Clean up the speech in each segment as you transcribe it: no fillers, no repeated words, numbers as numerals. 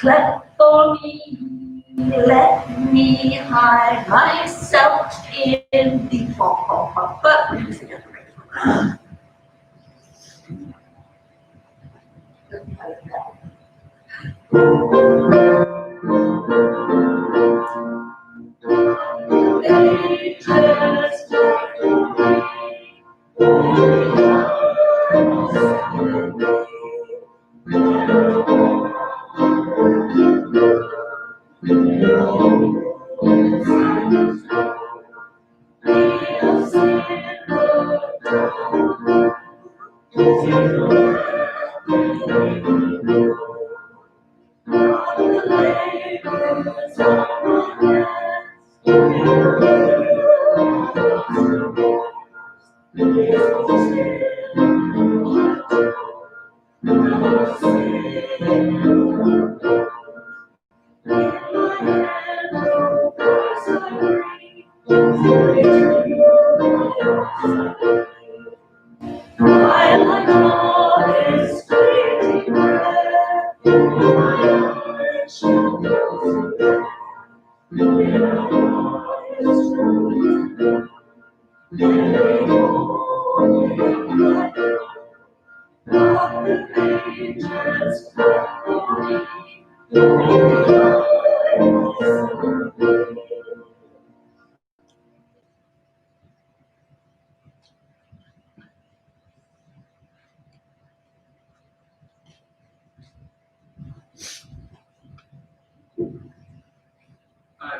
Clap for me. Let me hide myself in the but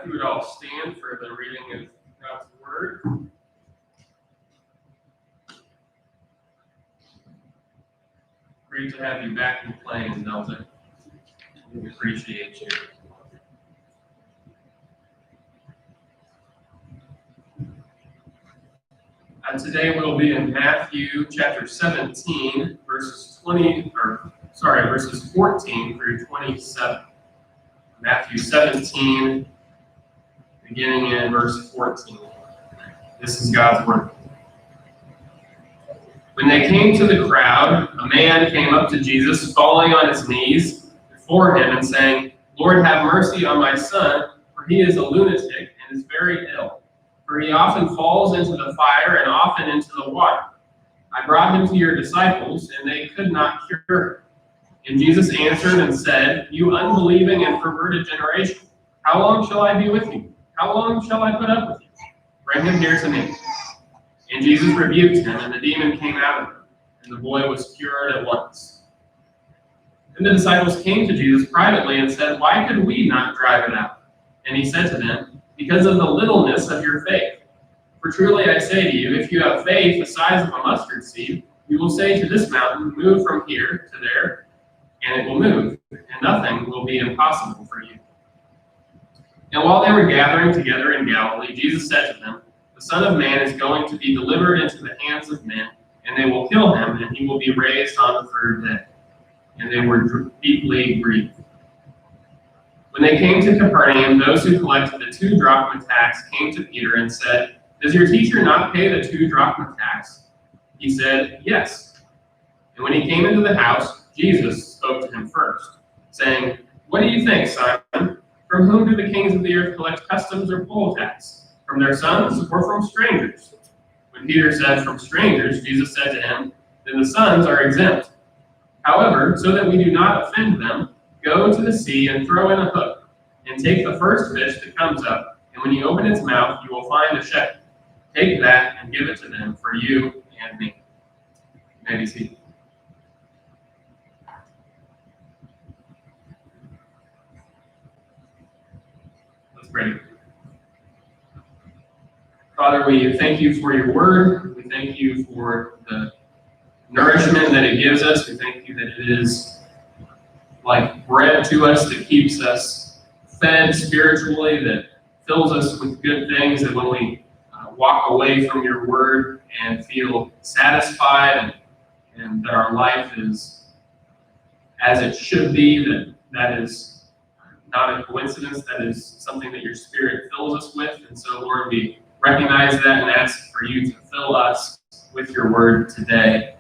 If you would all stand for the reading of God's Word. Great to have you back in playing, Delta. We appreciate you. Today we'll be in Matthew chapter 17, verses 14 through 27. Matthew 17, beginning in verse 14. This is God's Word. When they came to the crowd, a man came up to Jesus, falling on his knees before him and saying, "Lord, have mercy on my son, for he is a lunatic and is very ill. For he often falls into the fire and often into the water. I brought him to your disciples, and they could not cure him." And Jesus answered and said, "You unbelieving and perverted generation, how long shall I be with you? How long shall I put up with you? Bring him here to me." And Jesus rebuked him, and the demon came out of him, and the boy was cured at once. Then the disciples came to Jesus privately and said, "Why could we not drive it out?" And he said to them, "Because of the littleness of your faith. For truly I say to you, if you have faith the size of a mustard seed, you will say to this mountain, 'Move from here to there,' and it will move, and nothing will be impossible for you." And while they were gathering together in Galilee, Jesus said to them, "The Son of Man is going to be delivered into the hands of men, and they will kill him, and he will be raised on the third day." And they were deeply grieved. When they came to Capernaum, those who collected the 2 drachma tax came to Peter and said, "Does your teacher not pay the 2 drachma tax?" He said, "Yes." And when he came into the house, Jesus spoke to him first, saying, "What do you think, Simon? From whom do the kings of the earth collect customs or poll tax? From their sons or from strangers?" When Peter said, "From strangers," Jesus said to him, "Then the sons are exempt. However, so that we do not offend them, go to the sea and throw in a hook, and take the first fish that comes up, and when you open its mouth, you will find a shekel. Take that and give it to them for you and me." You may be seated. Let's pray. Father, we thank you for your word. We thank you for the nourishment that it gives us. We thank you that it is like bread to us that keeps us fed spiritually, that fills us with good things, that when we walk away from your word and feel satisfied and that our life is as it should be, that is not a coincidence, that is something that your spirit fills us with. And so, Lord, we recognize that and ask for you to fill us with your word today.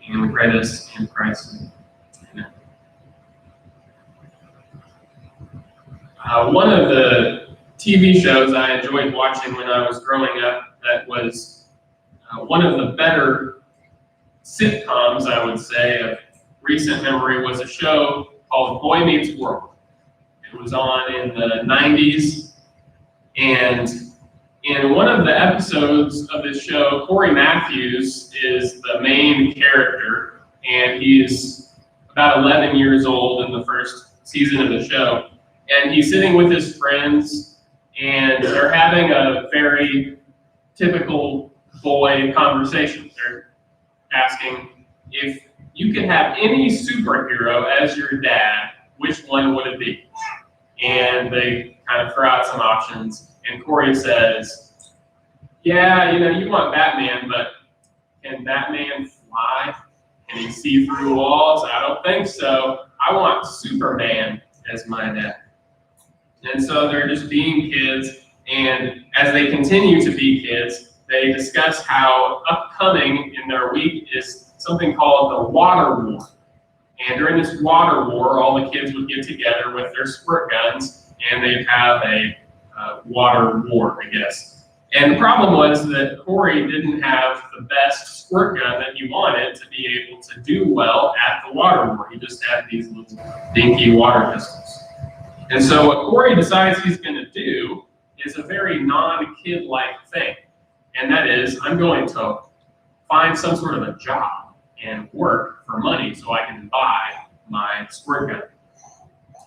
And we pray this in Christ's name. One of the TV shows I enjoyed watching when I was growing up that was one of the better sitcoms, I would say, of recent memory was a show called Boy Meets World. It was on in the 90s, and in one of the episodes of this show, Corey Matthews is the main character, and he's about 11 years old in the first season of the show. And he's sitting with his friends, and they're having a very typical boy conversation. They're asking, if you could have any superhero as your dad, which one would it be? And they kind of throw out some options, and Corey says, yeah, you want Batman, but can Batman fly? Can he see through walls? I don't think so. I want Superman as my dad. And so they're just being kids, and as they continue to be kids, they discuss how upcoming in their week is something called the Water War. And during this water war, all the kids would get together with their squirt guns, and they'd have a water war, I guess. And the problem was that Corey didn't have the best squirt gun that he wanted to be able to do well at the water war. He just had these little dinky water pistols. And so what Corey decides he's going to do is a very non-kid-like thing. And that is, I'm going to find some sort of a job and work for money so I can buy my squirt gun.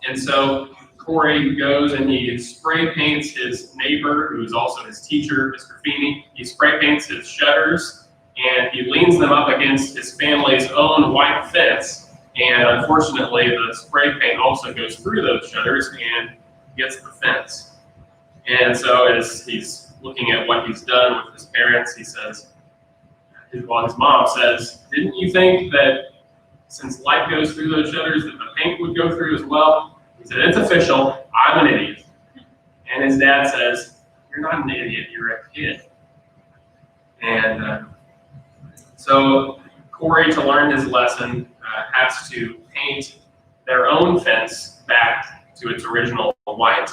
And so Corey goes and he spray paints his neighbor, who is also his teacher, Mr. Feeney. He spray paints his shutters, and he leans them up against his family's own white fence. And unfortunately, the spray paint also goes through those shutters and gets the fence. And so as he's looking at what he's done with his parents, he says, his mom says, didn't you think that since light goes through those shutters that the paint would go through as well? He said, it's official, I'm an idiot. And his dad says, you're not an idiot, you're a kid. And so Corey, to learn his lesson, has to paint their own fence back to its original white.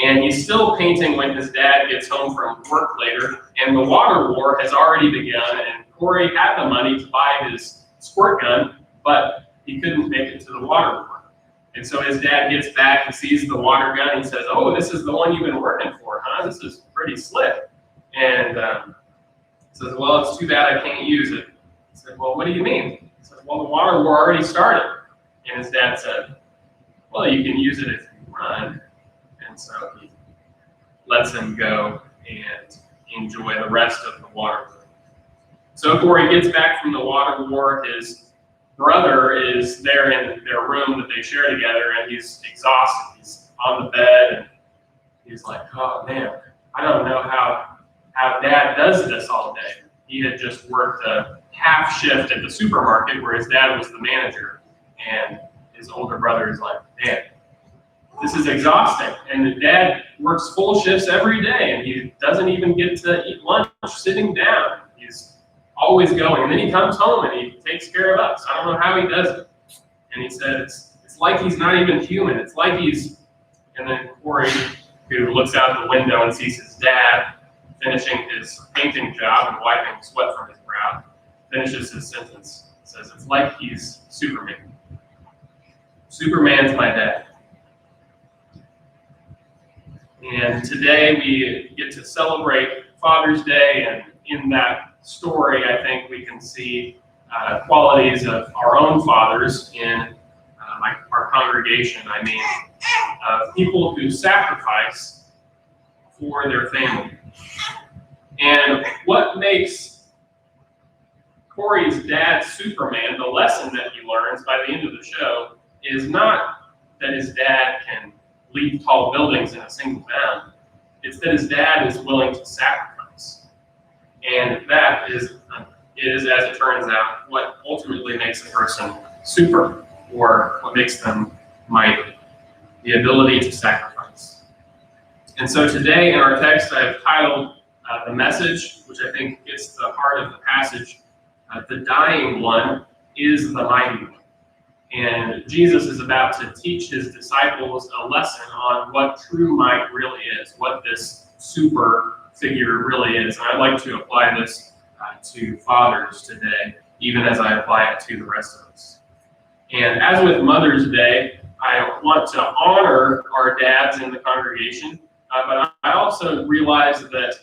And he's still painting when his dad gets home from work later, and the water war has already begun, and Corey had the money to buy his squirt gun, but he couldn't make it to the water war. And so his dad gets back, he sees the water gun, and he says, oh, this is the one you've been working for, huh? This is pretty slick. And he says, well, it's too bad I can't use it. He said, well, what do you mean? He says, well, the water war already started. And his dad said, well, you can use it if you run. And so he lets him go and enjoy the rest of the water war. So Corey gets back from the water war. His brother is there in their room that they share together, and he's exhausted. He's on the bed, and he's like, oh man, I don't know how dad does this all day. He had just worked a half shift at the supermarket where his dad was the manager, and his older brother is like, man, this is exhausting. And the dad works full shifts every day, and he doesn't even get to eat lunch sitting down. He's always going. And then he comes home and he takes care of us. I don't know how he does it. And he said, it's like he's not even human. It's like he's, and then Corey, who looks out the window and sees his dad finishing his painting job and wiping sweat from his brow, finishes his sentence. Says, it's like he's Superman. Superman's my dad. And today we get to celebrate Father's Day, and in that story, I think we can see qualities of our own fathers in our congregation. I mean, people who sacrifice for their family. And what makes Corey's dad Superman, the lesson that he learns by the end of the show, is not that his dad can leap tall buildings in a single bound. It's that his dad is willing to sacrifice. And that is, as it turns out, what ultimately makes a person super, or what makes them mighty, the ability to sacrifice. And so today in our text, I've titled the message, which I think gets to the heart of the passage, the dying one is the mighty one. And Jesus is about to teach his disciples a lesson on what true might really is, what this super figure really is. And I'd like to apply this to fathers today, even as I apply it to the rest of us. And as with Mother's Day, I want to honor our dads in the congregation, but I also realize that,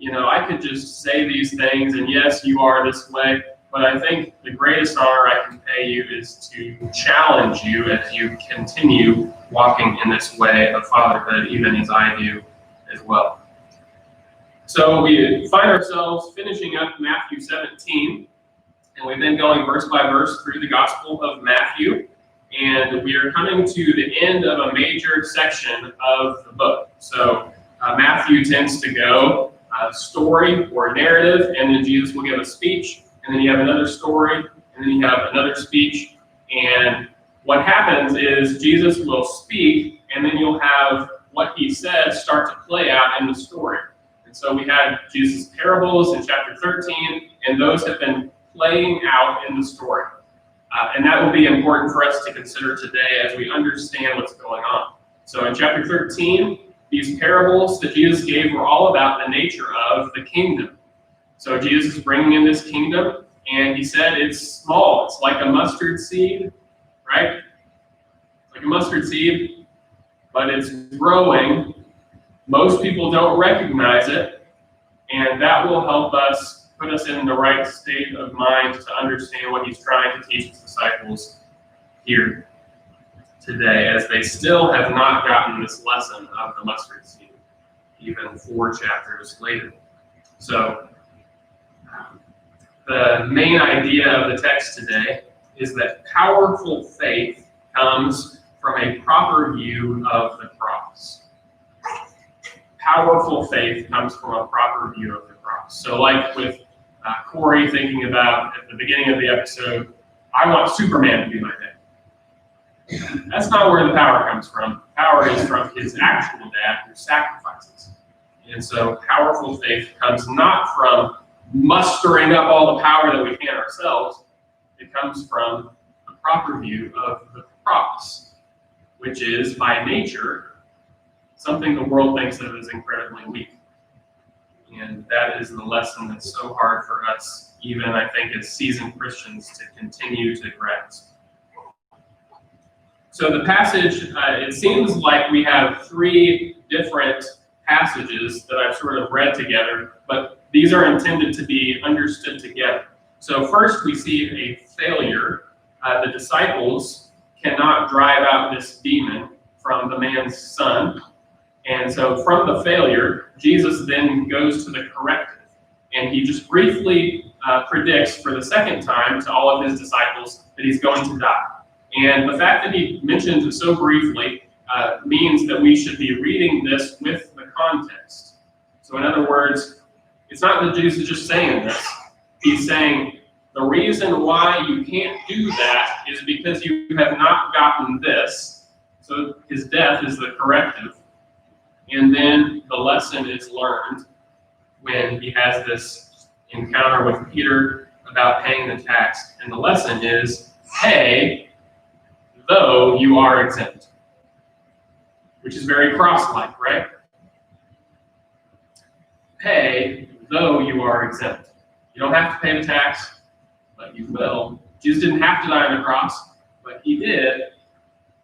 I could just say these things, and yes, you are this way, but I think the greatest honor I can pay you is to challenge you as you continue walking in this way of fatherhood, even as I do as well. So we find ourselves finishing up Matthew 17, and we've been going verse by verse through the Gospel of Matthew, and we are coming to the end of a major section of the book. So Matthew tends to go story or narrative, and then Jesus will give a speech, and then you have another story, and then you have another speech, and what happens is Jesus will speak, and then you'll have what he says start to play out in the story. And so we had Jesus' parables in chapter 13, and those have been playing out in the story. And that will be important for us to consider today as we understand what's going on. So in chapter 13, these parables that Jesus gave were all about the nature of the kingdom. So Jesus is bringing in this kingdom, and he said it's small. It's like a mustard seed, right? Like a mustard seed, but it's growing. Most people don't recognize it, and that will help us put us in the right state of mind to understand what he's trying to teach his disciples here today, as they still have not gotten this lesson of the mustard seed, even 4 chapters later. So the main idea of the text today is that powerful faith comes from a proper view of the cross. Powerful faith comes from a proper view of the cross. So like with Corey thinking about at the beginning of the episode, I want Superman to be my dad. That's not where the power comes from. Power is from his actual dad who sacrifices. And so powerful faith comes not from mustering up all the power that we can ourselves. It comes from a proper view of the cross, which is by nature something the world thinks of as incredibly weak. And that is the lesson that's so hard for us, even I think as seasoned Christians, to continue to grasp. So the passage, it seems like we have 3 different passages that I've sort of read together, but these are intended to be understood together. So first we see a failure. The disciples cannot drive out this demon from the man's son. And so from the failure, Jesus then goes to the corrective. And he just briefly predicts for the second time to all of his disciples that he's going to die. And the fact that he mentions it so briefly means that we should be reading this with the context. So in other words, it's not that Jesus is just saying this. He's saying the reason why you can't do that is because you have not gotten this. So his death is the corrective. And then the lesson is learned when he has this encounter with Peter about paying the tax. And the lesson is, pay though you are exempt. Which is very cross-like, right? Pay though you are exempt. You don't have to pay the tax, but you will. Jesus didn't have to die on the cross, but he did.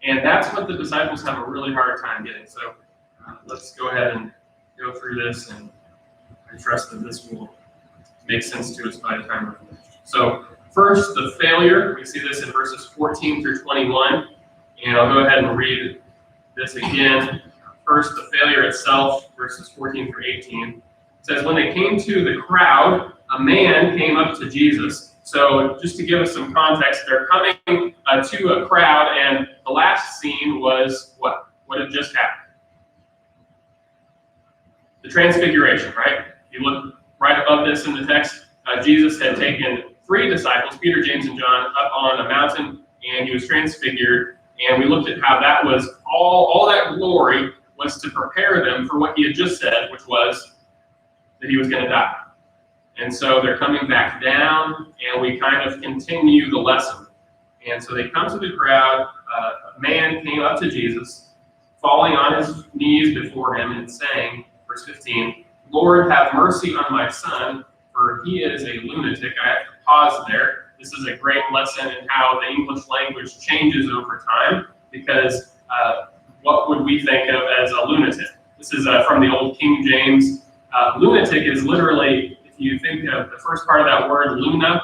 And that's what the disciples have a really hard time getting. So let's go ahead and go through this, and I trust that this will make sense to us by the time we're finished. So first, the failure. We see this in verses 14 through 21, and I'll go ahead and read this again. First, the failure itself, verses 14 through 18. It says, when they came to the crowd, a man came up to Jesus. So just to give us some context, they're coming to a crowd, and the last scene was what? What had just happened? The transfiguration, right? If you look right above this in the text, Jesus had taken 3 disciples, Peter, James, and John, up on a mountain, and he was transfigured. And we looked at how that was all that glory was to prepare them for what he had just said, which was that he was going to die. And so they're coming back down, and we kind of continue the lesson. And so they come to the crowd. A man came up to Jesus, falling on his knees before him and saying, verse 15, "Lord, have mercy on my son, for he is a lunatic." I have to pause there. This is a great lesson in how the English language changes over time, because what would we think of as a lunatic? This is from the old King James. Lunatic is literally, if you think of the first part of that word, lunar,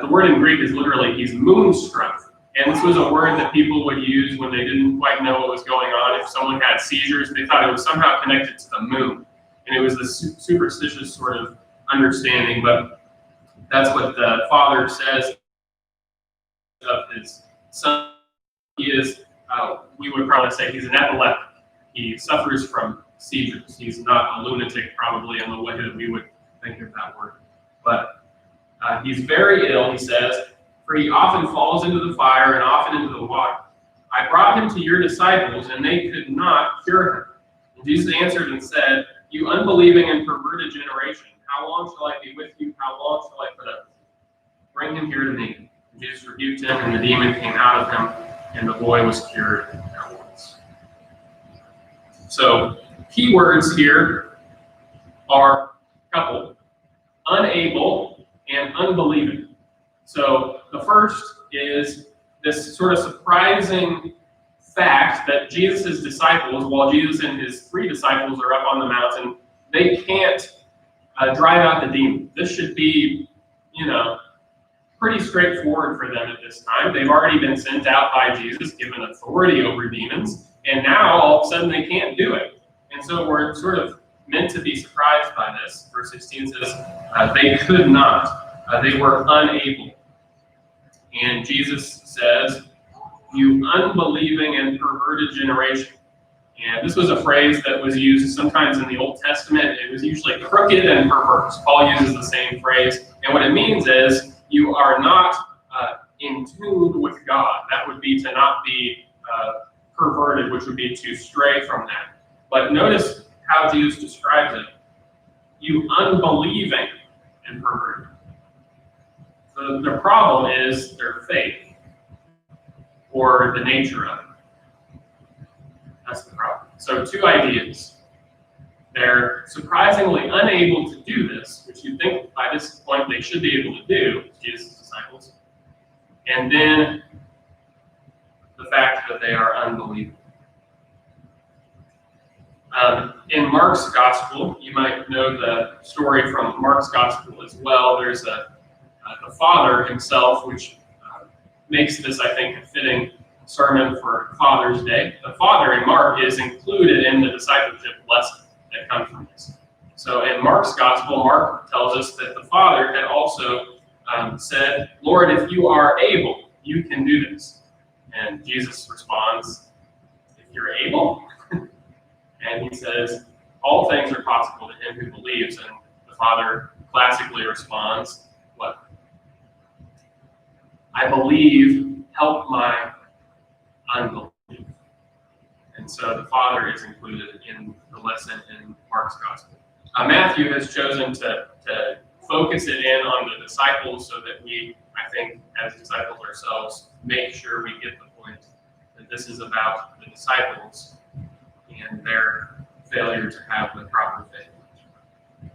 the word in Greek is literally, he's moonstruck. And this was a word that people would use when they didn't quite know what was going on. If someone had seizures, they thought it was somehow connected to the moon. And it was this superstitious sort of understanding, but that's what the father says of his son. He is, we would probably say he's an epileptic. He suffers from seizures. He's not a lunatic, probably, in the way that we would think of that word. But he's very ill, he says, for he often falls into the fire and often into the water. I brought him to your disciples, and they could not cure him. And Jesus answered and said, "You unbelieving and perverted generation, how long shall I be with you? How long shall I put up with you? Bring him here to me." And Jesus rebuked him, and the demon came out of him, and the boy was cured at once. So, key words here are a couple: unable and unbelieving. So the first is this sort of surprising fact that Jesus' disciples, while Jesus and his 3 disciples are up on the mountain, they can't drive out the demon. This should be, pretty straightforward for them at this time. They've already been sent out by Jesus, given authority over demons, and now all of a sudden they can't do it. And so we're sort of meant to be surprised by this. Verse 16 says, they could not, they were unable. And Jesus says, "You unbelieving and perverted generation." And this was a phrase that was used sometimes in the Old Testament. It was usually crooked and perverse. Paul uses the same phrase. And what it means is you are not in tune with God. That would be to not be perverted, which would be to stray from that. But notice how Jesus describes it. You unbelieving and perverted. So the problem is their faith, or the nature of it. That's the problem. So 2 ideas. They're surprisingly unable to do this, which you think by this point they should be able to do, Jesus' disciples. And then the fact that they are unbelieving. In Mark's gospel, you might know the story from Mark's gospel as well. There's the father himself, which makes this, I think, a fitting sermon for Father's Day. The father in Mark is included in the discipleship lesson that comes from this. So in Mark's gospel, Mark tells us that the father had also said, "Lord, if you are able, you can do this." And Jesus responds, "If you're able?" And he says, "All things are possible to him who believes." And the father classically responds, what? "I believe, help my unbelief." And so the father is included in the lesson in Mark's gospel. Matthew has chosen to focus it in on the disciples so that we, I think, as disciples ourselves, make sure we get the point that this is about the disciples and their failure to have the proper faith.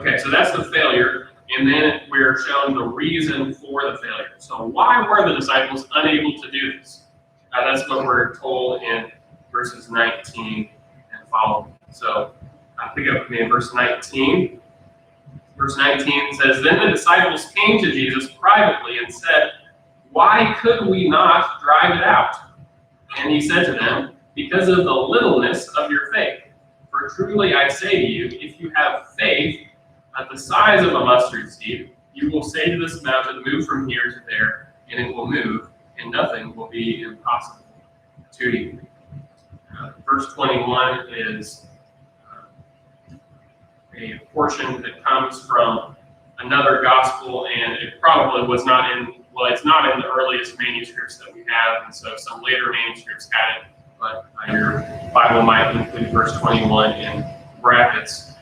Okay, so that's the failure, and then we're shown the reason for the failure. So why were the disciples unable to do this? That's what we're told in verses 19 and following. So pick up with me in verse 19. Verse 19 says, "Then the disciples came to Jesus privately and said, 'Why could we not drive it out?' And he said to them, 'Because of the littleness of your faith. For truly I say to you, if you have faith at the size of a mustard seed, you will say to this mountain, move from here to there, and it will move, and nothing will be impossible to you.'" Verse 21 is a portion that comes from another gospel, and it probably was not in, well, it's not in the earliest manuscripts that we have, and so some later manuscripts had it, but your Bible might include verse 21 in brackets.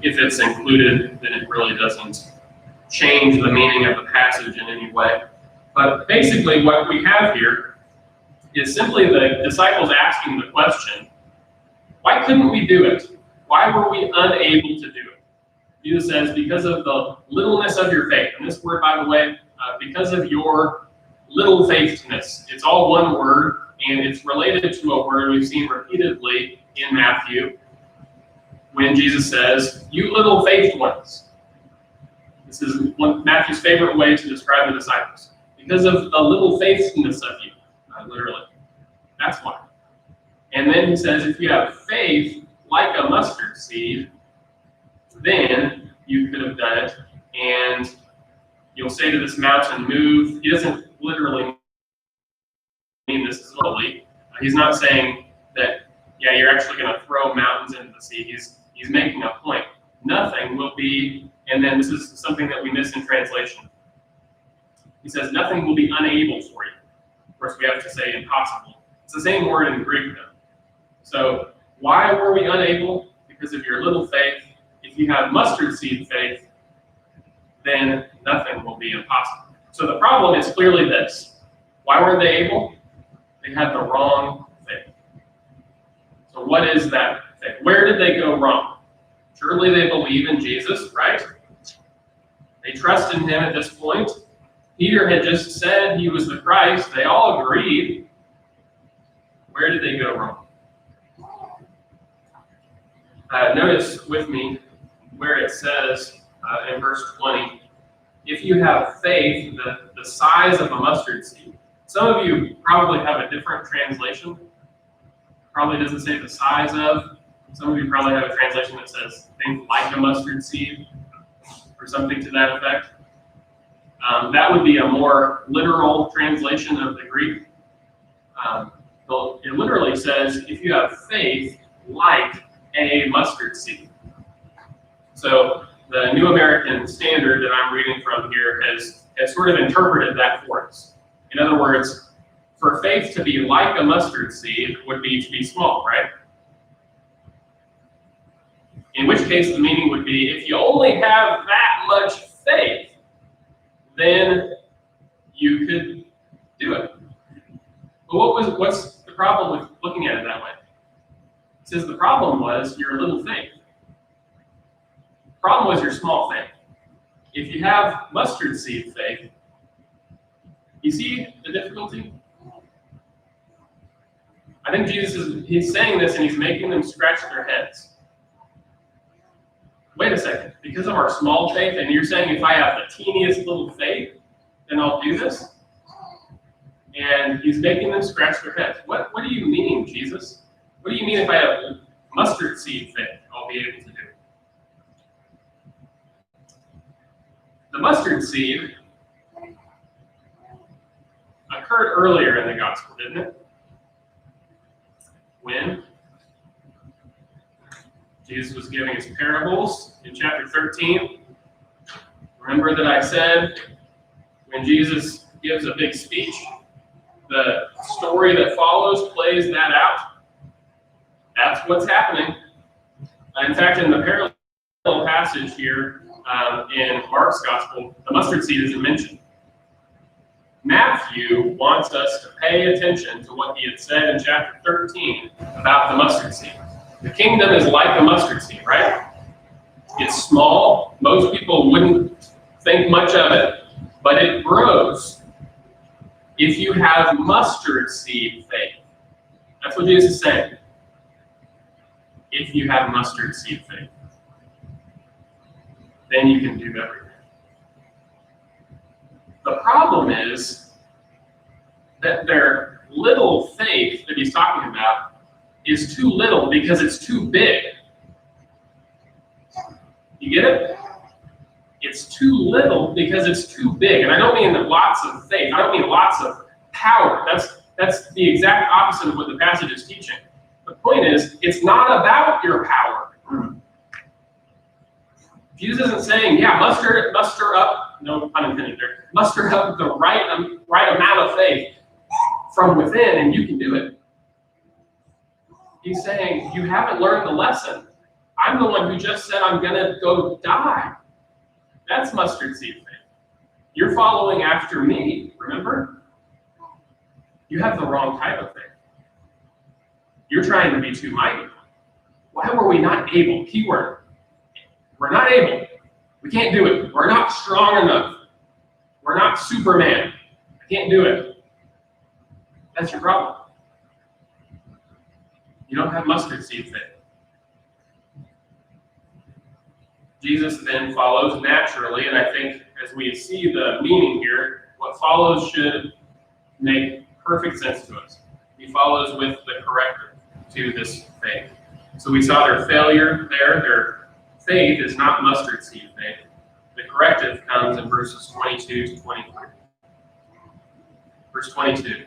If it's included, then it really doesn't change the meaning of the passage in any way. But basically what we have here is simply the disciples asking the question, why couldn't we do it? Why were we unable to do it? Jesus says, because of the littleness of your faith. And this word, by the way, because of your little faithfulness. It's all one word, and it's related to a word we've seen repeatedly in Matthew when Jesus says, you little faith ones. This is Matthew's favorite way to describe the disciples. Because of the little faithfulness of you, literally. That's why. And then he says, if you have faith like a mustard seed, then you could have done it, and you'll say to this mountain, move. He doesn't literally mean this is literally. He's not saying that, yeah, you're actually going to throw mountains into the sea. He's making a point. Nothing will be, and then this is something that we miss in translation. He says, nothing will be unable for you. Of course, we have to say impossible. It's the same word in Greek, though. So why were we unable? Because of your little faith. If you have mustard seed faith, then nothing will be impossible. So the problem is clearly this. Why weren't they able? They had the wrong faith. So what is that faith? Where did they go wrong? Surely they believe in Jesus, right? They trust in him at this point. Peter had just said he was the Christ. They all agreed. Where did they go wrong? Notice with me where it says in verse 20, if you have faith the size of a mustard seed. Some of you probably have a different translation. Probably doesn't say the size of. Some of you probably have a translation that says think like a mustard seed or something to that effect. That would be a more literal translation of the Greek. It literally says if you have faith like a mustard seed. So the New American Standard that I'm reading from here has sort of interpreted that for us. In other words, for faith to be like a mustard seed would be to be small, right? In which case the meaning would be, if you only have that much faith, then you could do it. But what's the problem with looking at it that way? It says the problem was your little faith. The problem was your small faith. If you have mustard seed faith, you see the difficulty? I think Jesus he's saying this and he's making them scratch their heads. Wait a second, because of our small faith, and you're saying if I have the teeniest little faith, then I'll do this? And he's making them scratch their heads. What do you mean, Jesus? What do you mean if I have mustard seed faith, I'll be able to do it? The mustard seed occurred earlier in the gospel, didn't it? When Jesus was giving his parables in chapter 13. Remember that I said when Jesus gives a big speech, the story that follows plays that out. That's what's happening. In fact, in the parallel passage here in Mark's gospel, the mustard seed isn't mentioned. Matthew wants us to pay attention to what he had said in chapter 13 about the mustard seed. The kingdom is like a mustard seed, right? It's small. Most people wouldn't think much of it, but it grows if you have mustard seed faith. That's what Jesus is saying. If you have mustard seed faith, then you can do everything. The problem is that their little faith that he's talking about is too little because it's too big. You get it? It's too little because it's too big. And I don't mean lots of faith. I don't mean lots of power. That's the exact opposite of what the passage is teaching. The point is, it's not about your power. Jesus isn't saying, yeah, muster up, no pun intended there, muster up the right amount of faith from within and you can do it. He's saying, you haven't learned the lesson. I'm the one who just said I'm going to go die. That's mustard seed faith. You're following after me, remember? You have the wrong type of faith. You're trying to be too mighty. Why were we not able? Keyword. We're not able. We can't do it. We're not strong enough. We're not Superman. I can't do it. That's your problem. You don't have mustard seed faith. Jesus then follows naturally, and I think as we see the meaning here, what follows should make perfect sense to us. He follows with the corrective to this faith. So we saw their failure there. Their faith is not mustard seed faith. The corrective comes in verses 22 to 23. Verse 22.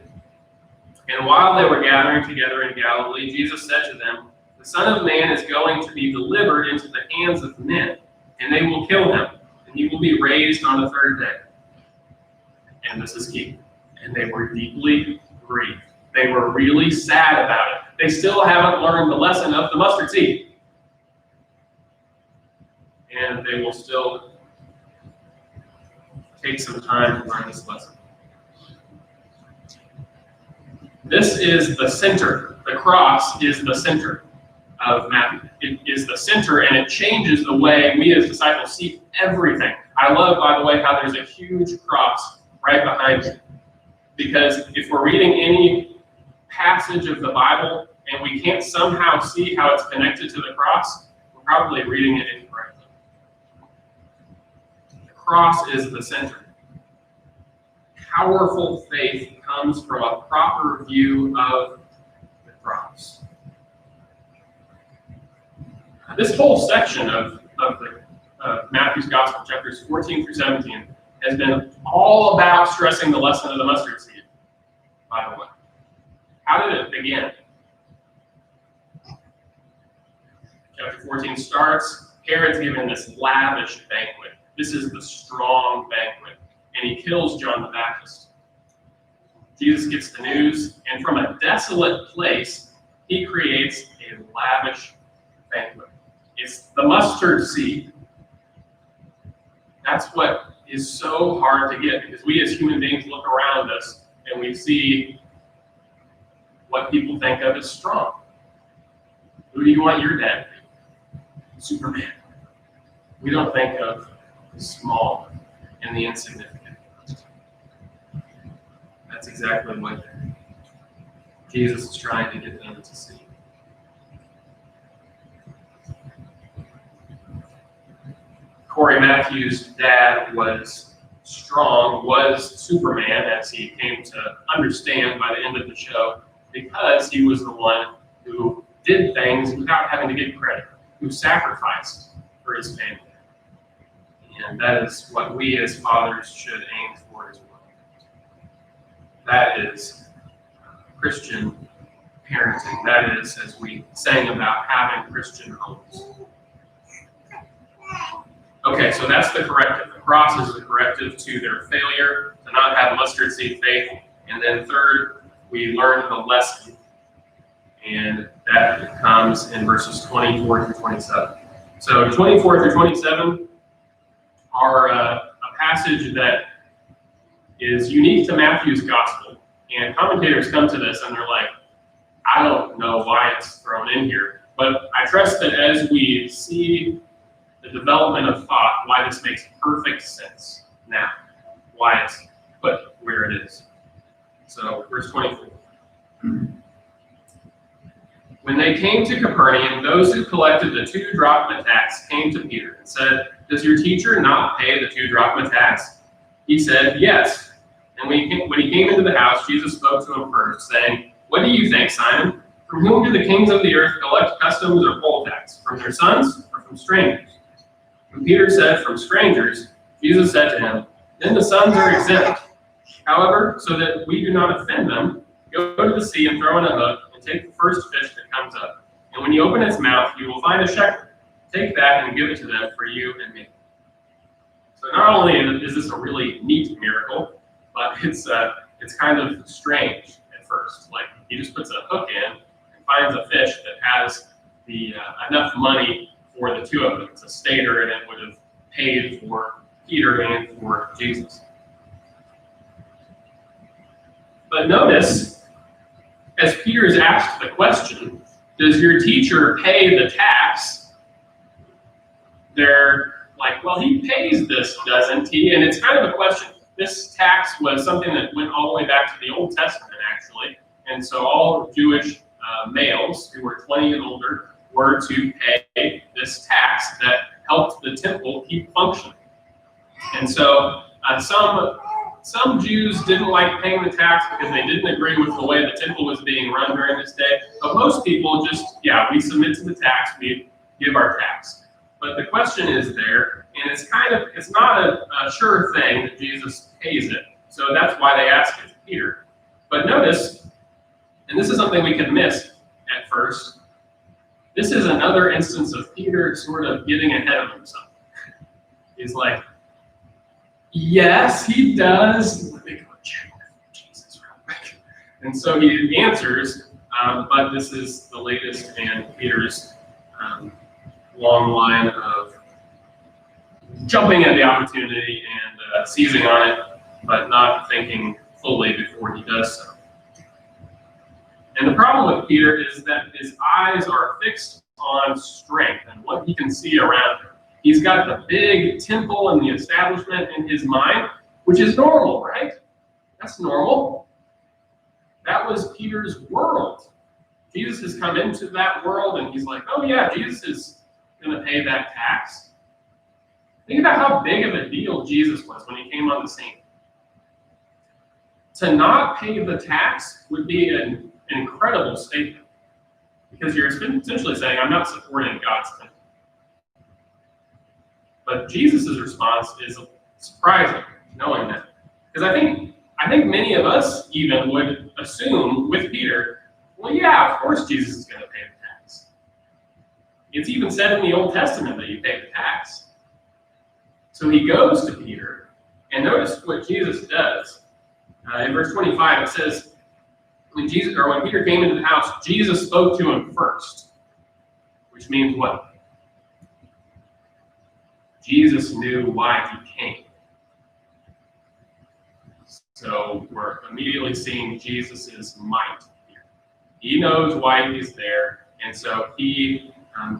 And while they were gathering together in Galilee, Jesus said to them, "The Son of Man is going to be delivered into the hands of men, and they will kill him, and he will be raised on the third day." And this is key. And they were deeply grieved. They were really sad about it. They still haven't learned the lesson of the mustard seed. And they will still take some time to learn this lesson. This is the center. The cross is the center of Matthew. It is the center, and it changes the way we as disciples see everything. I love, by the way, how there's a huge cross right behind it. Because if we're reading any passage of the Bible and we can't somehow see how it's connected to the cross, we're probably reading it incorrectly. The cross is the center. Powerful faith comes from a proper view of the cross. This whole section of Matthew's Gospel, chapters 14 through 17, has been all about stressing the lesson of the mustard seed, by the way. How did it begin? Chapter 14 starts, Herod's given this lavish banquet. This is the strong banquet. And he kills John the Baptist. Jesus gets the news, and from a desolate place, he creates a lavish banquet. It's the mustard seed. That's what is so hard to get, because we as human beings look around us and we see what people think of as strong. Who do you want your dad to be? Superman. We don't think of the small and the insignificant. That's exactly what Jesus is trying to get them to see. Corey Matthews' dad was strong, was Superman, as he came to understand by the end of the show, because he was the one who did things without having to get credit, who sacrificed for his family. And that is what we as fathers should aim for as well. That is Christian parenting. That is, as we sang about, having Christian homes. Okay, so that's the corrective. The cross is the corrective to their failure to not have mustard seed faith. And then third, we learn the lesson. And that comes in verses 24 through 27. So 24 through 27 are a passage that is unique to Matthew's gospel. And commentators come to this and they're like, I don't know why it's thrown in here. But I trust that as we see the development of thought, why this makes perfect sense now, why it's put where it is. So, verse 24. When they came to Capernaum, those who collected the 2 drachma tax came to Peter and said, "Does your teacher not pay the 2 drachma tax?" He said, "Yes." And when he came into the house, Jesus spoke to him first, saying, "What do you think, Simon? From whom do the kings of the earth collect customs or poll tax? From their sons or from strangers?" When Peter said, "From strangers," Jesus said to him, "Then the sons are exempt. However, so that we do not offend them, go to the sea and throw in a hook and take the first fish that comes up. And when you open its mouth, you will find a shekel. Take that and give it to them for you and me." So not only is this a really neat miracle, but it's kind of strange at first. Like, he just puts a hook in and finds a fish that has the enough money for the 2 of them. It's a stater, and it would have paid for Peter and for Jesus. But notice, as Peter is asked the question, does your teacher pay the tax? They're like, well, he pays this, doesn't he? And it's kind of a question. This tax was something that went all the way back to the Old Testament, actually. And so all Jewish males who were 20 and older were to pay this tax that helped the temple keep functioning. And so some Jews didn't like paying the tax because they didn't agree with the way the temple was being run during this day. But most people just, we submit to the tax, we give our tax. But the question is there, and it's not a sure thing that Jesus pays it. So that's why they ask it to Peter. But notice, and this is something we can miss at first, this is another instance of Peter sort of getting ahead of himself. He's like, yes, he does. Let me go check with Jesus real quick. And so he answers, but this is the latest in Peter's long line of jumping at the opportunity and seizing on it, but not thinking fully before he does so. And the problem with Peter is that his eyes are fixed on strength and what he can see around him. He's got the big temple and the establishment in his mind, which is normal, right? That's normal. That was Peter's world. Jesus has come into that world and he's like, oh yeah, Jesus is going to pay that tax. Think about how big of a deal Jesus was when he came on the scene. To not pay the tax would be an incredible statement, because you're essentially saying, I'm not supporting God's temple. But Jesus' response is surprising, knowing that. Because I think many of us even would assume with Peter, well, yeah, of course Jesus is going to pay the tax. It's even said in the Old Testament that you pay the tax. So he goes to Peter, and notice what Jesus does. In verse 25, it says, when Peter came into the house, Jesus spoke to him first, which means what? Jesus knew why he came. So we're immediately seeing Jesus' might here. He knows why he's there, and so he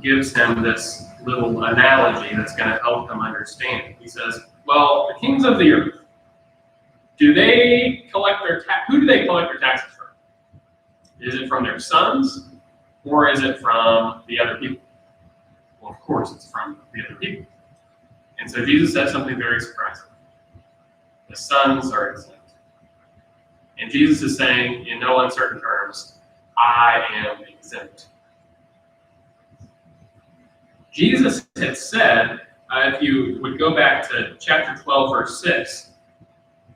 gives him this little analogy that's going to help him understand. He says, well, the kings of the earth, who do they collect their taxes from? Is it from their sons, or is it from the other people? Well, of course, it's from the other people. And so Jesus says something very surprising. The sons are exempt. And Jesus is saying, in no uncertain terms, I am exempt. Jesus had said, if you would go back to chapter 12, verse 6,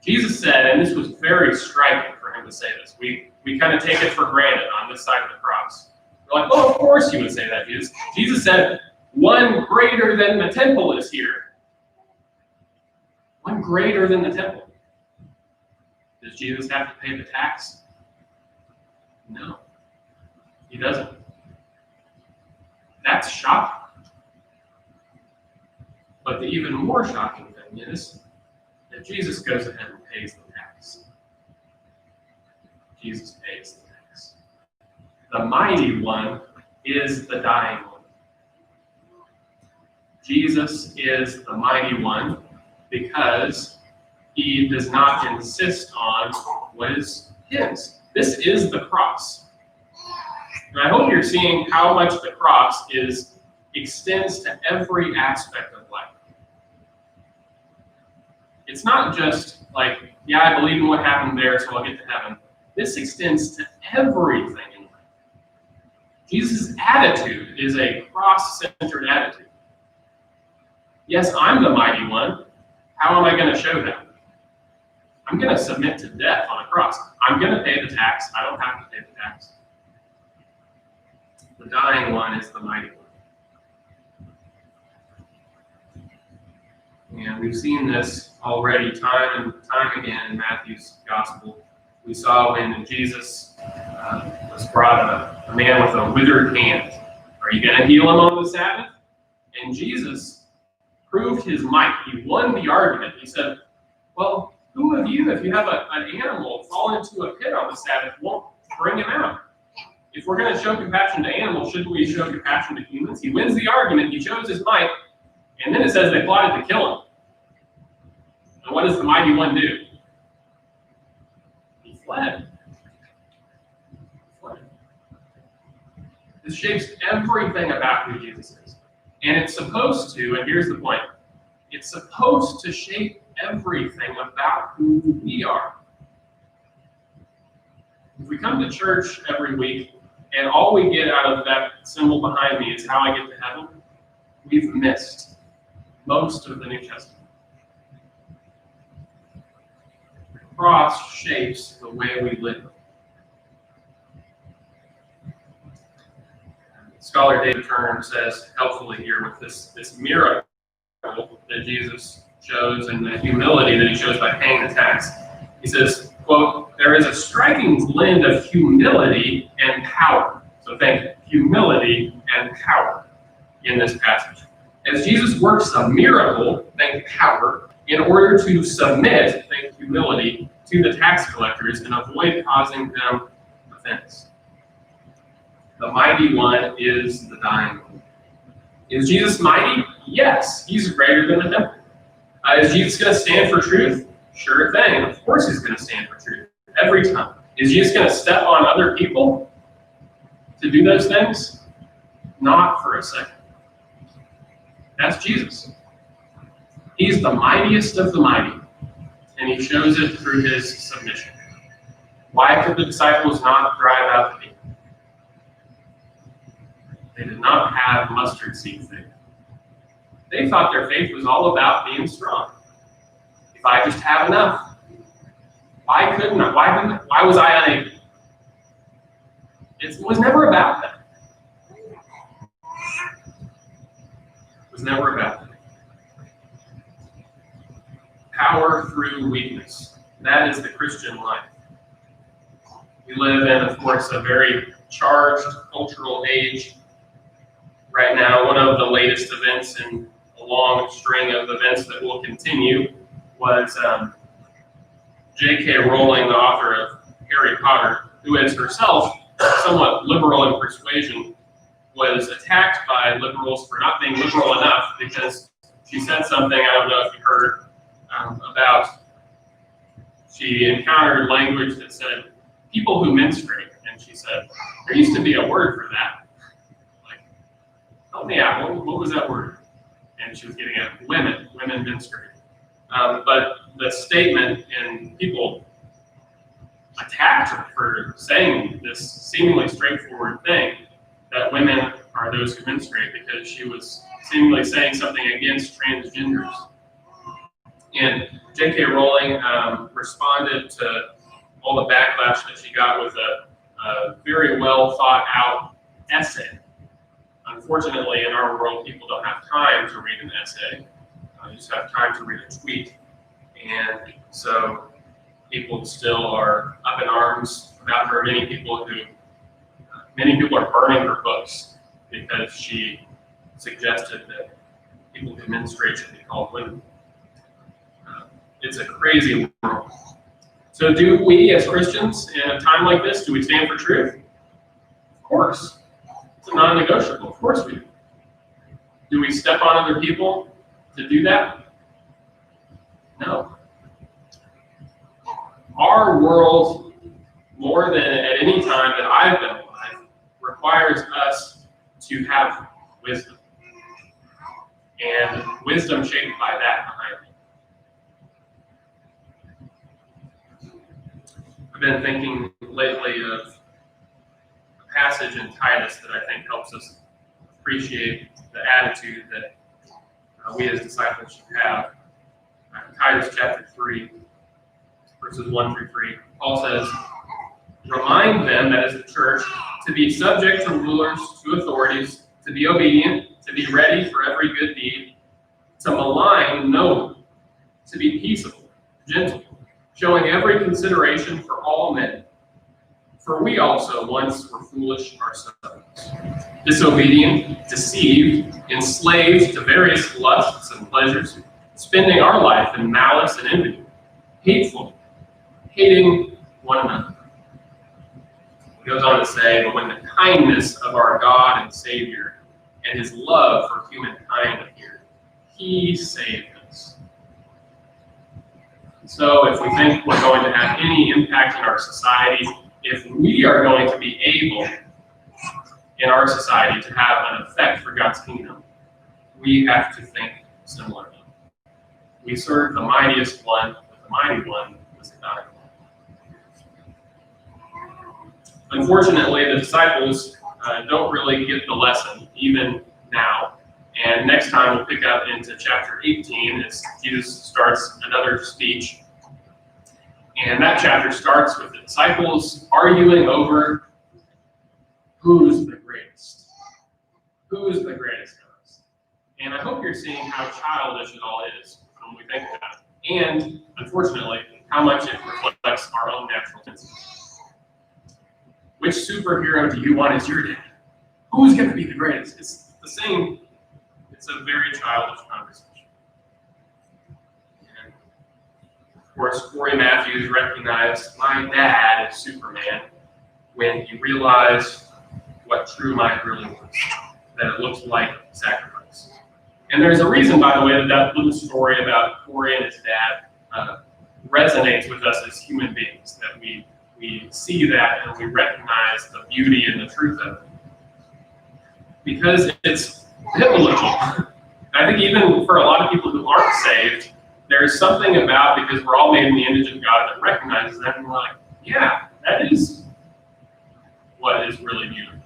Jesus said, and this was very striking for him to say this. We kind of take it for granted on this side of the cross. We're like, well, of course you would say that, Jesus. Jesus said, one greater than the temple is here. One greater than the temple. Does Jesus have to pay the tax? No, he doesn't. That's shocking. But the even more shocking thing is that Jesus goes ahead and pays the tax. Jesus pays the tax. The mighty one is the dying one. Jesus is the mighty one because he does not insist on what is his. This is the cross. And I hope you're seeing how much the cross extends to every aspect of life. It's not just like, yeah, I believe in what happened there, so I'll get to heaven. This extends to everything in life. Jesus' attitude is a cross-centered attitude. Yes, I'm the mighty one. How am I going to show that? I'm going to submit to death on a cross. I'm going to pay the tax. I don't have to pay the tax. The dying one is the mighty one. And we've seen this already time and time again in Matthew's gospel. We saw when Jesus was brought a man with a withered hand. Are you going to heal him on the Sabbath? And Jesus proved his might. He won the argument. He said, well, who of you, if you have an animal fall into a pit on the Sabbath, won't bring him out? If we're going to show compassion to animals, shouldn't we show compassion to humans? He wins the argument. He shows his might. And then it says they plotted to kill him. And what does the mighty one do? He fled. This shapes everything about who Jesus is. And it's supposed to, and here's the point, it's supposed to shape everything about who we are. If we come to church every week and all we get out of that symbol behind me is how I get to heaven, we've missed most of the New Testament. The cross shapes the way we live. Scholar David Turner says helpfully here with this miracle that Jesus shows and the humility that he shows by paying the tax. He says, quote, there is a striking blend of humility and power. So think humility and power in this passage. As Jesus works a miracle, think power, in order to submit, think humility, to the tax collectors and avoid causing them offense. The mighty one is the dying one. Is Jesus mighty? Yes, he's greater than the devil. Is Jesus going to stand for truth? Sure thing. Of course he's going to stand for truth every time. Is Jesus going to step on other people to do those things? Not for a second. That's Jesus. He's the mightiest of the mighty, and he shows it through his submission. Why could the disciples not drive out the demon? They did not have mustard seed faith. They thought their faith was all about being strong. If I just have enough, why couldn't I? Why was I unable? It was never about that. It was never about that. Power through weakness. That is the Christian life. We live in, of course, a very charged cultural age. Right now, one of the latest events in a long string of events that will continue was J.K. Rowling, the author of Harry Potter, who is herself somewhat liberal in persuasion, was attacked by liberals for not being liberal enough because she said something, I don't know if you heard, about, she encountered language that said, people who menstruate, and she said, there used to be a word for that. Like, help me out, what was that word? And she was getting at women menstruate. But the statement, and people attacked her for saying this seemingly straightforward thing, that women are those who menstruate, because she was seemingly saying something against transgenders. And J.K. Rowling responded to all the backlash that she got with a very well thought out essay. Unfortunately, in our world, people don't have time to read an essay. You just have time to read a tweet. And so people still are up in arms about her. Many people are burning her books because she suggested that people who menstruate should be called women. It's a crazy world. So do we as Christians in a time like this, do we stand for truth? Of course. It's a non-negotiable. Of course we do. Do we step on other people to do that? No. Our world, more than at any time that I've been alive, requires us to have wisdom. And wisdom shaped by that behind me. I've been thinking lately of a passage in Titus that I think helps us appreciate the attitude that we as disciples should have. Titus chapter 3, verses 1 through 3. Paul says, remind them, that is the church, to be subject to rulers, to authorities, to be obedient, to be ready for every good deed, to malign no one, to be peaceable, gentle, showing every consideration for all men. For we also once were foolish ourselves, disobedient, deceived, enslaved to various lusts and pleasures, spending our life in malice and envy, hateful, hating one another. He goes on to say, but when the kindness of our God and Savior and his love for humankind appeared, he saved us. So if we think we're going to have any impact in our society, if we are going to be able in our society to have an effect for God's kingdom, we have to think similarly. We serve the mightiest one, but the mighty one was not. Unfortunately, the disciples don't really get the lesson, even now. And next time we'll pick up into chapter 18 as Jesus starts another speech. And that chapter starts with the disciples arguing over who's the greatest. Who's the greatest of us? And I hope you're seeing how childish it all is when we think about it. And, unfortunately, how much it reflects our own natural tendencies. Which superhero do you want as your dad? Who's going to be the greatest? It's the same. It's a very childish conversation. And of course, Corey Matthews recognized my dad as Superman when he realized what true might really was, that it looked like sacrifice. And there's a reason, by the way, that little story about Corey and his dad resonates with us as human beings, that we see that and we recognize the beauty and the truth of it. Because it's biblical. I think even for a lot of people who aren't saved, there's something about, because we're all made in the image of God, that recognizes that and we're like, yeah, that is what is really beautiful.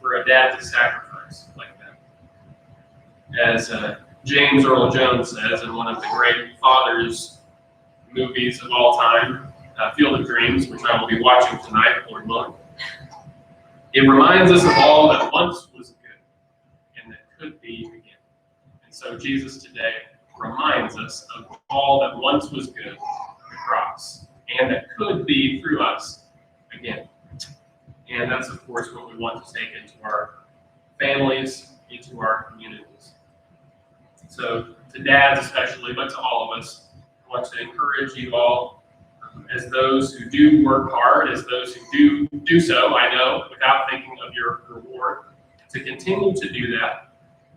For a dad to sacrifice like that. As James Earl Jones says in one of the great fathers movies of all time, Field of Dreams, which I will be watching tonight, Lord willing. It reminds us of all that once was good and that could be again. And so Jesus today reminds us of all that once was good on the cross and that could be through us again. And that's, of course, what we want to take into our families, into our communities. So to dads especially, but to all of us, I want to encourage you all, as those who do work hard, as those who do so, I know, without thinking of your reward, to continue to do that,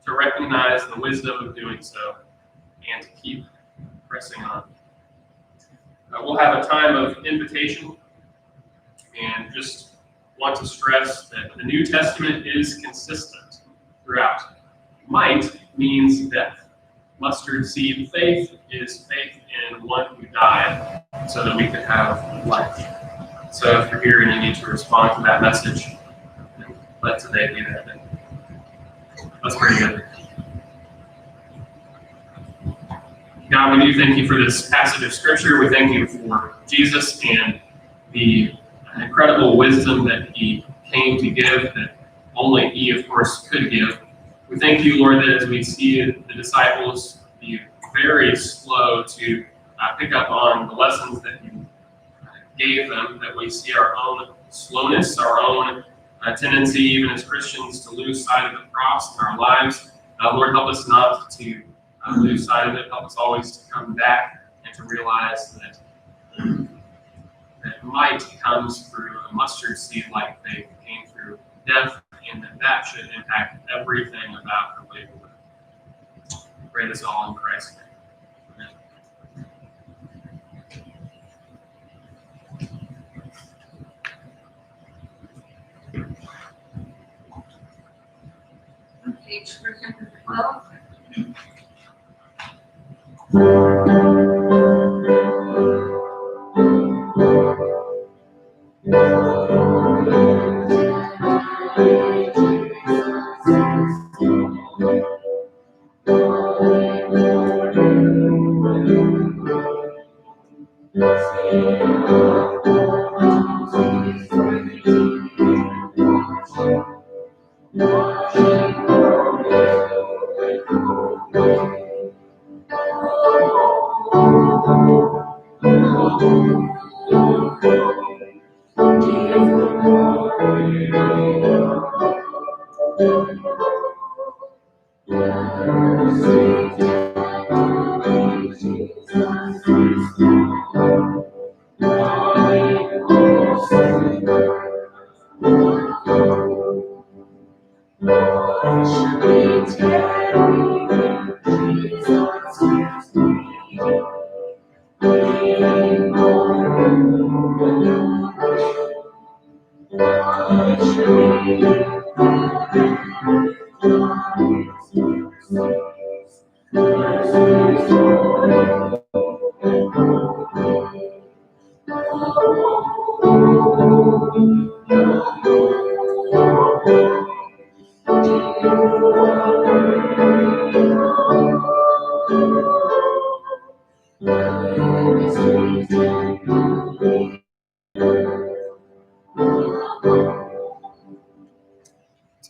to recognize the wisdom of doing so, and to keep pressing on. We'll have a time of invitation, and just want to stress that the New Testament is consistent throughout. Might means death. Mustard seed faith is faith in one who died so that we could have life. So if you're here and you need to respond to that message, let today be that day. Let's pray together. God, we do thank you for this passage of Scripture. We thank you for Jesus and the incredible wisdom that he came to give, that only he, of course, could give. We thank you, Lord, that as we see the disciples be very slow to pick up on the lessons that you gave them, that we see our own slowness, our own tendency, even as Christians, to lose sight of the cross in our lives. Lord, help us not to lose sight of it. Help us always to come back and to realize that might comes through a mustard seed-like faith, came through death, and that should impact everything about the way we live. We pray this all in Christ's name. Amen. Page 312. Jesus. Let's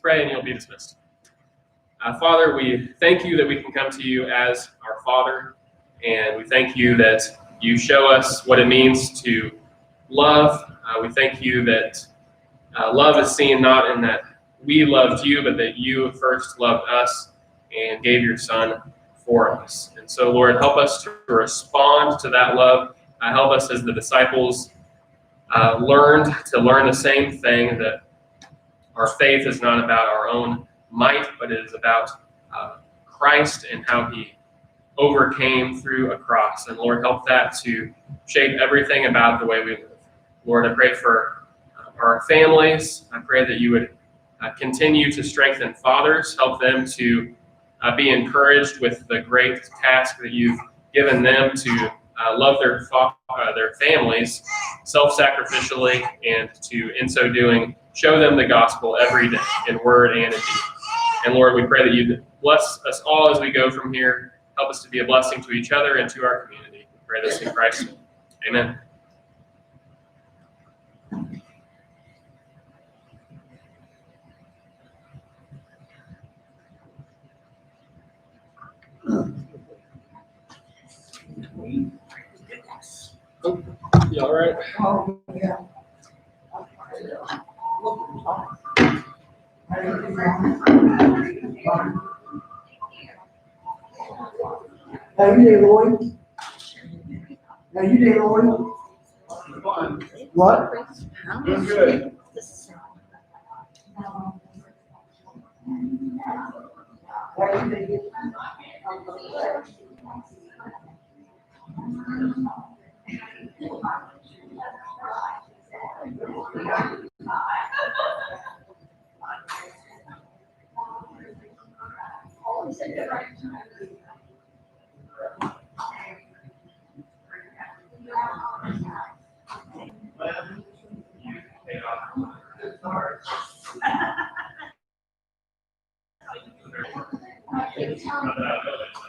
pray and you'll be dismissed. Father, we thank you that we can come to you as our Father, and we thank you that you show us what it means to love. We thank you that love is seen not in that we loved you, but that you first loved us and gave your Son for us. And so, Lord, help us to respond to that love. Help us as the disciples learn the same thing, that our faith is not about our own might, but it is about Christ and how he overcame through a cross. And Lord, help that to shape everything about the way we live. Lord, I pray for our families. I pray that you would continue to strengthen fathers, help them to be encouraged with the great task that you've given them to love their families self-sacrificially, and to, in so doing, show them the gospel every day in word and in deed. And Lord, we pray that you'd bless us all as we go from here. Help us to be a blessing to each other and to our community. We pray this in Christ's name. Amen. You all right? Oh, yeah. Are you there, Lloyd? Are you there, Lloyd? What? Doing good. Are you there?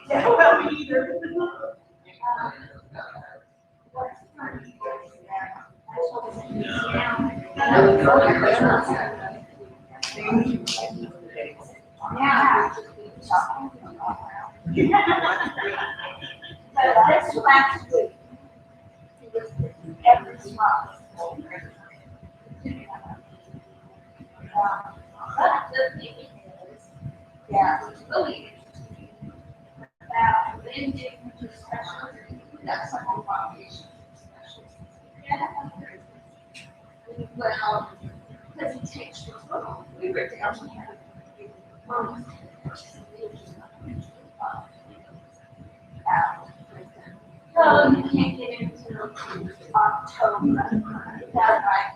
Yeah, well, me either. But this last week, it was every month. But the thing is, yeah, it's really interesting about the indigenous specialty. That's a whole foundation specialty. Well, because it takes the photo, we were down to have so you can't get into October. That right.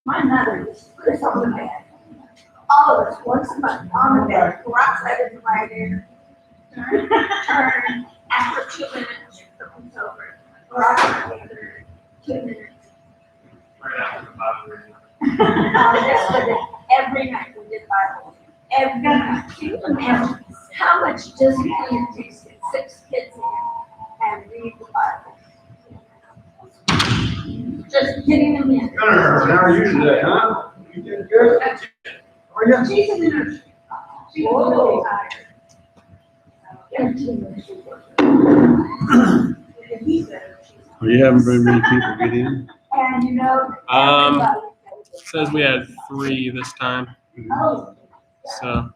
My mother used to put us on the bed. All of us once a month on the bed, go outside and lie there. Turn. After 2 minutes, it comes over. Go outside together. 2 minutes. That's what it, every night we did Bible. Every night. Can you imagine how much discipline it takes to get 6 kids in and read the Bible? Just getting them in. Gunnar, how are you today, huh? You did good? How are you? She's an energy. She's really tired. And he said she's Are you having very many people get in? And you know. Um, everybody- Says we had 3 this time, Oh, so